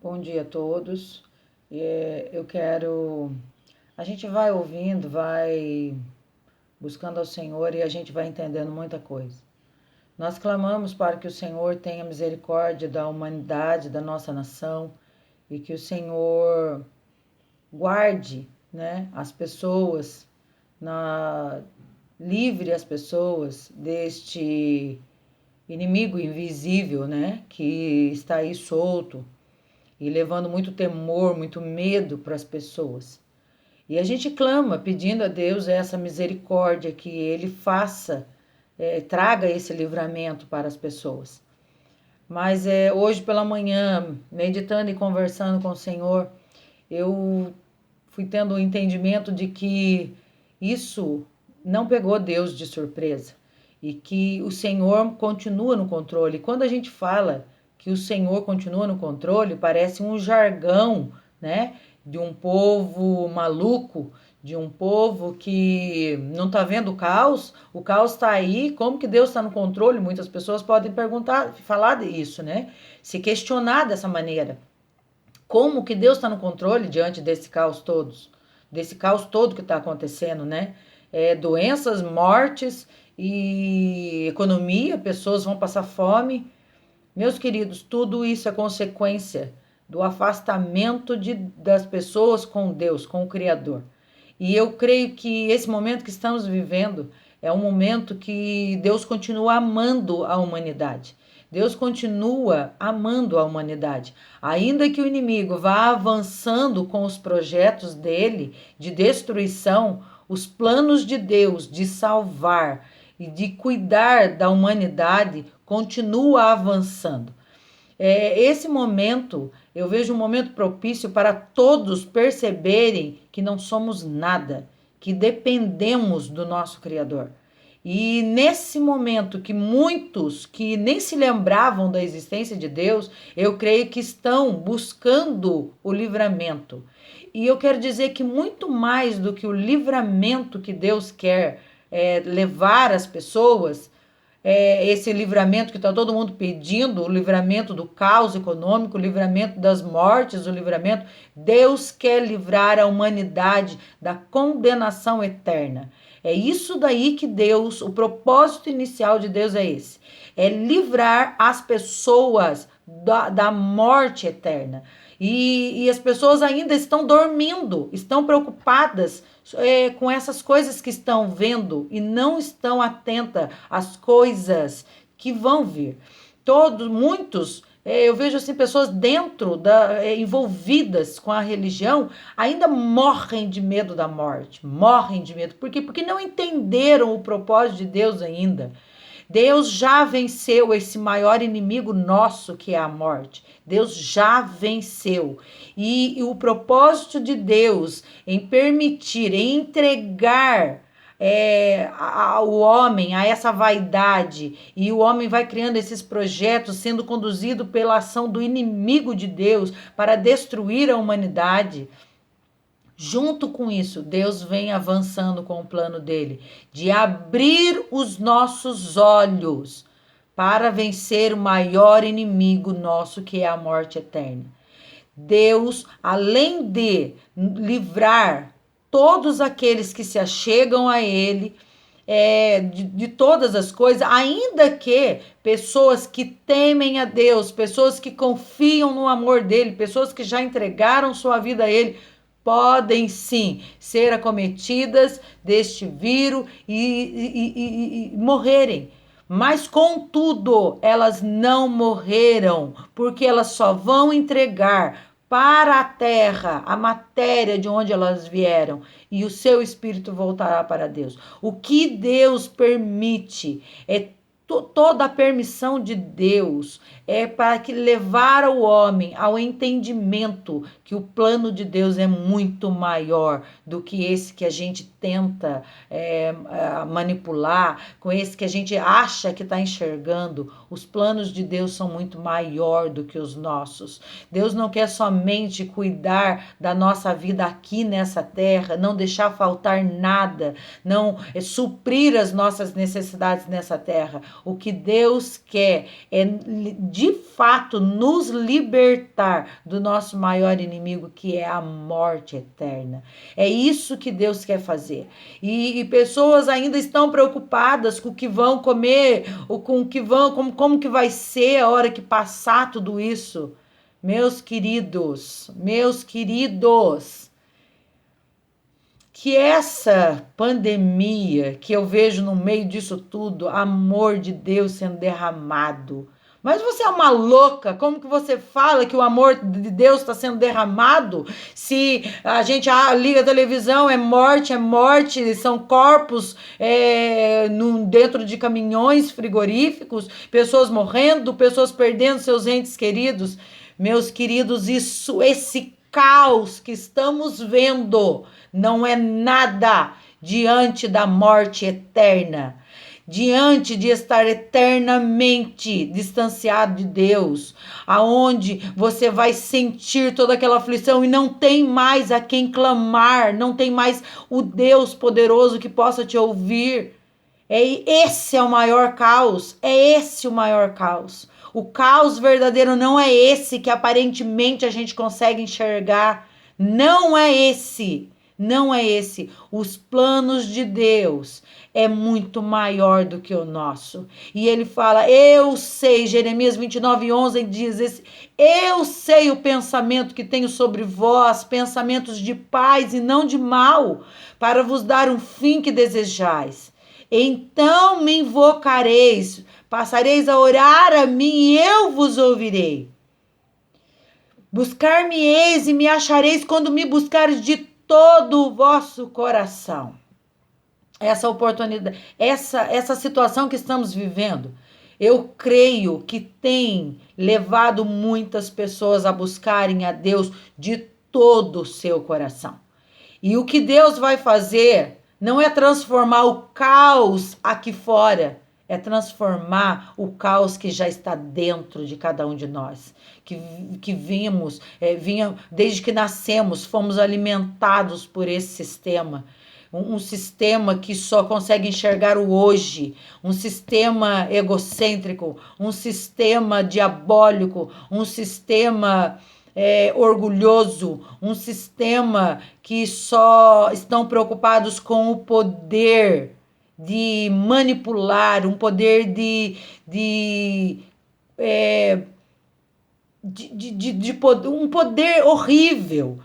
Bom dia a todos. A gente vai ouvindo, vai buscando ao Senhor e a gente vai entendendo muita coisa. Nós clamamos para que o Senhor tenha misericórdia da humanidade, da nossa nação, e que o Senhor guarde, né, as pessoas, livre as pessoas deste inimigo invisível, né, que está aí solto e levando muito temor, muito medo para as pessoas. E a gente clama pedindo a Deus essa misericórdia, que Ele faça, traga esse livramento para as pessoas. Mas hoje pela manhã, meditando e conversando com o Senhor, eu fui tendo o entendimento de que isso não pegou Deus de surpresa e que o Senhor continua no controle. Quando a gente fala que o Senhor continua no controle, parece um jargão, né, de um povo maluco, de um povo que não está vendo o caos está aí, como que Deus está no controle? Muitas pessoas podem perguntar, falar disso, né? Se questionar dessa maneira. Como que Deus está no controle diante desse caos todo que está acontecendo, né? Doenças, mortes e economia, pessoas vão passar fome. Meus queridos, tudo isso é consequência do afastamento das pessoas com Deus, com o Criador. E eu creio que esse momento que estamos vivendo é um momento que Deus continua amando a humanidade. Deus continua amando a humanidade. Ainda que o inimigo vá avançando com os projetos dele de destruição, os planos de Deus de salvar e de cuidar da humanidade continua avançando. Esse momento, eu vejo um momento propício para todos perceberem que não somos nada, que dependemos do nosso Criador. E nesse momento que muitos que nem se lembravam da existência de Deus, eu creio que estão buscando o livramento. E eu quero dizer que muito mais do que o livramento que Deus quer levar as pessoas, esse livramento que está todo mundo pedindo, o livramento do caos econômico, o livramento das mortes, o livramento. Deus quer livrar a humanidade da condenação eterna. É isso daí que Deus, o propósito inicial de Deus é esse. É livrar as pessoas da morte eterna. E as pessoas ainda estão dormindo, estão preocupadas com essas coisas que estão vendo e não estão atentas às coisas que vão vir. Muitos, eu vejo assim, pessoas envolvidas com a religião, ainda morrem de medo da morte, morrem de medo. Por quê? Porque não entenderam o propósito de Deus ainda. Deus já venceu esse maior inimigo nosso, que é a morte. Deus já venceu. E o propósito de Deus em permitir, em entregar ao homem, a essa vaidade, e o homem vai criando esses projetos, sendo conduzido pela ação do inimigo de Deus para destruir a humanidade. Junto com isso, Deus vem avançando com o plano dele de abrir os nossos olhos para vencer o maior inimigo nosso, que é a morte eterna. Deus, além de livrar todos aqueles que se achegam a ele, de todas as coisas, ainda que pessoas que temem a Deus, pessoas que confiam no amor dele, pessoas que já entregaram sua vida a ele, podem sim ser acometidas deste vírus e morrerem. Mas, contudo, elas não morreram, porque elas só vão entregar para a terra a matéria de onde elas vieram, e o seu espírito voltará para Deus. O que Deus permite é toda a permissão de Deus é para que levar o homem ao entendimento que o plano de Deus é muito maior do que esse que a gente tenta manipular, com esse que a gente acha que está enxergando. Os planos de Deus são muito maior do que os nossos. Deus não quer somente cuidar da nossa vida aqui nessa terra, não deixar faltar nada, não suprir as nossas necessidades nessa terra. O que Deus quer é, de fato, nos libertar do nosso maior inimigo, que é a morte eterna. É isso que Deus quer fazer. E pessoas ainda estão preocupadas com o que vão comer, ou com o que vão, como que vai ser a hora que passar tudo isso. Meus queridos, que essa pandemia que eu vejo no meio disso tudo, amor de Deus sendo derramado. Mas você é uma louca, como que você fala que o amor de Deus está sendo derramado? Se a gente liga a televisão, é morte, são corpos dentro de caminhões frigoríficos, pessoas morrendo, pessoas perdendo seus entes queridos. Meus queridos, esse caos que estamos vendo não é nada diante da morte eterna, diante de estar eternamente distanciado de Deus, aonde você vai sentir toda aquela aflição e não tem mais a quem clamar, não tem mais o Deus poderoso que possa te ouvir. Esse é o maior caos, é esse o maior caos. O caos verdadeiro não é esse que aparentemente a gente consegue enxergar. Não é esse. Não é esse. Os planos de Deus é muito maior do que o nosso. E ele fala, eu sei, Jeremias 29:11 diz, eu sei o pensamento que tenho sobre vós, pensamentos de paz e não de mal, para vos dar um fim que desejais. Então me invocareis, passareis a orar a mim e eu vos ouvirei. Buscar-me-eis e me achareis quando me buscareis de todo o vosso coração. Essa oportunidade, essa situação que estamos vivendo, eu creio que tem levado muitas pessoas a buscarem a Deus de todo o seu coração. E o que Deus vai fazer não é transformar o caos aqui fora, é transformar o caos que já está dentro de cada um de nós. Que vimos, desde que nascemos, fomos alimentados por esse sistema. Um sistema que só consegue enxergar o hoje, um sistema egocêntrico, um sistema diabólico, um sistema orgulhoso, um sistema que só estão preocupados com o poder de manipular, um poder um poder horrível.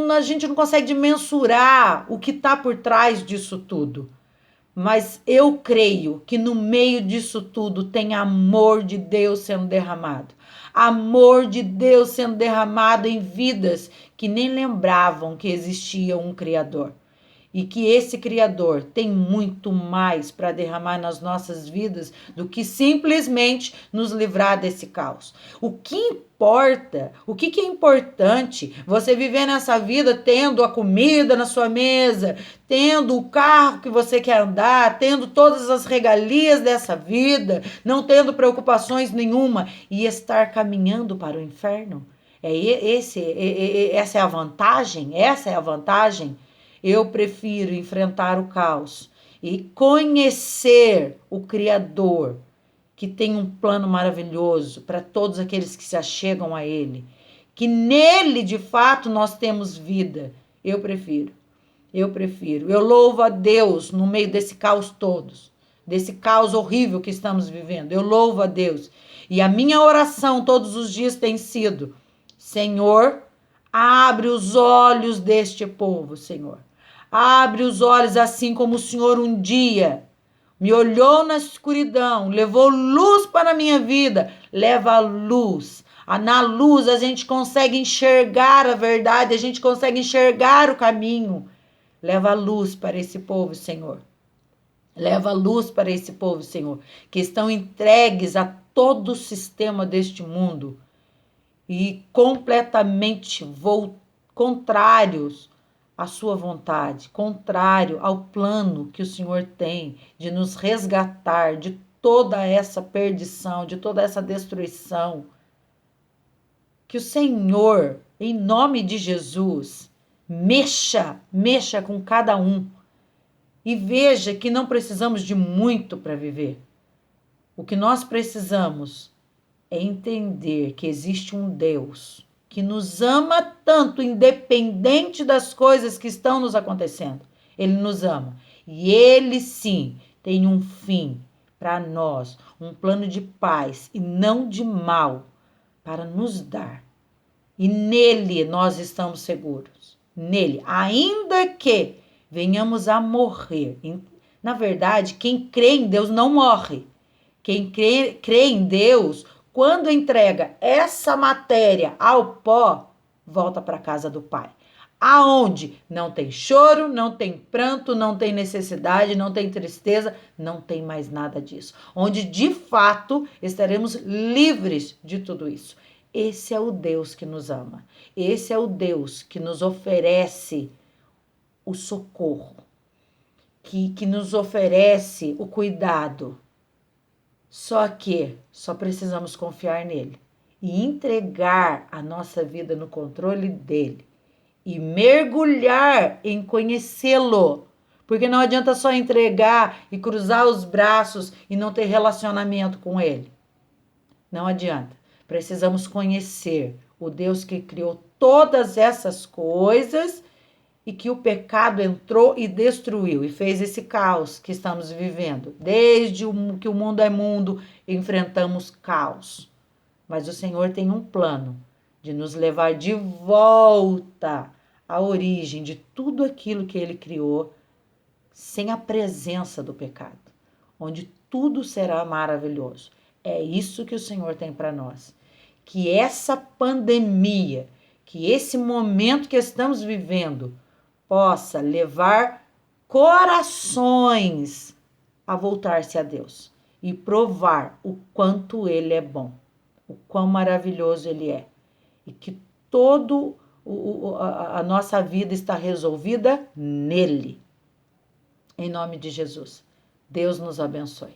A gente não consegue mensurar o que está por trás disso tudo. Mas eu creio que no meio disso tudo tem amor de Deus sendo derramado. Amor de Deus sendo derramado em vidas que nem lembravam que existia um Criador. E que esse Criador tem muito mais para derramar nas nossas vidas do que simplesmente nos livrar desse caos. O que importa, o que é importante, você viver nessa vida tendo a comida na sua mesa, tendo o carro que você quer andar, tendo todas as regalias dessa vida, não tendo preocupações nenhuma e estar caminhando para o inferno? Essa é a vantagem? Essa é a vantagem? Eu prefiro enfrentar o caos e conhecer o Criador, que tem um plano maravilhoso para todos aqueles que se achegam a Ele, que nele, de fato, nós temos vida. Eu prefiro. Eu louvo a Deus no meio desse caos todos, desse caos horrível que estamos vivendo. Eu louvo a Deus. E a minha oração todos os dias tem sido, Senhor, abre os olhos deste povo, Senhor. Abre os olhos assim como o Senhor um dia me olhou na escuridão, levou luz para a minha vida. Leva a luz. Na luz a gente consegue enxergar a verdade, a gente consegue enxergar o caminho. Leva a luz para esse povo, Senhor. Leva a luz para esse povo, Senhor, que estão entregues a todo o sistema deste mundo e completamente contrários à sua vontade, contrário ao plano que o Senhor tem de nos resgatar de toda essa perdição, de toda essa destruição. Que o Senhor, em nome de Jesus, mexa com cada um. E veja que não precisamos de muito para viver. O que nós precisamos é entender que existe um Deus que nos ama tanto, independente das coisas que estão nos acontecendo. Ele nos ama. E Ele sim tem um fim para nós, um plano de paz e não de mal para nos dar. E nele nós estamos seguros. Nele, ainda que venhamos a morrer. Na verdade, quem crê em Deus não morre. Quem crê em Deus, quando entrega essa matéria ao pó, volta para a casa do Pai. Aonde não tem choro, não tem pranto, não tem necessidade, não tem tristeza, não tem mais nada disso. Onde de fato estaremos livres de tudo isso. Esse é o Deus que nos ama. Esse é o Deus que nos oferece o socorro, que nos oferece o cuidado. Só precisamos confiar nele e entregar a nossa vida no controle dele e mergulhar em conhecê-lo. Porque não adianta só entregar e cruzar os braços e não ter relacionamento com ele. Não adianta. Precisamos conhecer o Deus que criou todas essas coisas e que o pecado entrou e destruiu e fez esse caos que estamos vivendo. Desde que o mundo é mundo, enfrentamos caos. Mas o Senhor tem um plano de nos levar de volta à origem de tudo aquilo que Ele criou, sem a presença do pecado, onde tudo será maravilhoso. É isso que o Senhor tem para nós. Que essa pandemia, que esse momento que estamos vivendo, possa levar corações a voltar-se a Deus e provar o quanto Ele é bom, o quão maravilhoso Ele é. E que toda a nossa vida está resolvida nele. Em nome de Jesus. Deus nos abençoe.